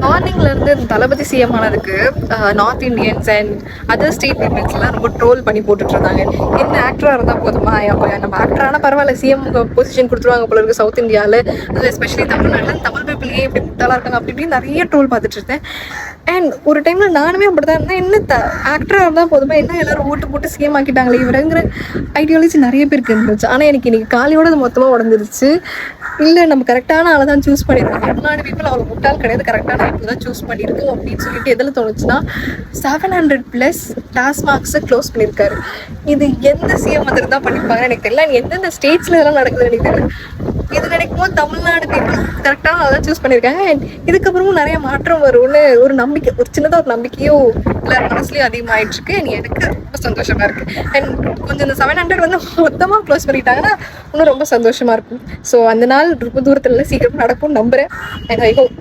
மார்னிங்ல இருந்து தளபதி சிஎம் ஆனதுக்கு north Indians and other state பீப்புள்ஸ்லாம் ரொம்ப ட்ரோல் பண்ணி போட்டுட்டு இருந்தாங்க. என்ன ஆக்டராக இருந்தால் போதுமா, நம்ம ஆக்டரான பரவாயில்ல, சிஎம் பொசிஷன் கொடுத்துருவாங்க போல இருக்கு சவுத் இந்தியாவில், அதில் எஸ்பெஷலி தமிழ்நாட்டில் தமிழ் பீப்புள் ஏன் இப்படி முட்டாளாக இருக்காங்க அப்படி இப்படின்னு நிறைய ட்ரோல் பார்த்துட்டு இருந்தேன். அண்ட் ஒரு டைமில் நானுமே அப்படி தான் இருந்தேன். என்ன ஆக்டராக இருந்தால் போதுமா, என்ன எல்லாரும் ஓட்டு போட்டு சிஎம் ஆக்கிட்டாங்களே இவரங்கிற ஐடியாலஜி நிறைய பேருக்கு இருந்துச்சு. ஆனால் எனக்கு இன்னைக்கு காலையோட அது மொத்தமாக உடஞ்சிருச்சு. இல்லை, நம்ம கரெக்டான ஆளை தான் சூஸ் பண்ணியிருக்கோம், தமிழ்நாடு பீப்புள் அவ்வளோ முட்டாள் கிடையாது, கரெக்டான ஆள் தான் சூஸ் பண்ணியிருக்கோம் அப்படின்னு சொல்லிட்டு எதில் தோணுச்சுன்னா 700+ டாஸ்மாக்ஸை க்ளோஸ் பண்ணியிருக்காரு. இது எந்த சிஎம் வந்து தான் பண்ணியிருப்பாங்கன்னு எனக்கு தெரியல. எந்தெந்த ஸ்டேட்ஸில் இதெல்லாம் நடக்குதுன்னு எனக்கு தெரியல. இது நினைக்கும் போது தமிழ்நாடு பீப்புள் கரெக்டான ஆள் தான் சூஸ் பண்ணியிருக்காங்க. அண்ட் இதுக்கப்புறமும் நிறைய மாற்றம் வரும்னு ஒரு நம்பிக்கை, ஒரு சின்னதாக ஒரு நம்பிக்கையும் எல்லாரும் மனசுலையும் அதிகமாகிட்டு இருக்கு. எனக்கு ரொம்ப சந்தோஷமா இருக்கு. அண்ட் கொஞ்சம் இந்த 700 வந்து மொத்தமாக க்ளோஸ் பண்ணிட்டாங்கன்னா இன்னும் ரொம்ப சந்தோஷமா இருக்கும். ஸோ அந்த நாள் ரொம்ப தூரத்துல சீக்கிரம் நடக்கும்னு நம்புறேன். And I hope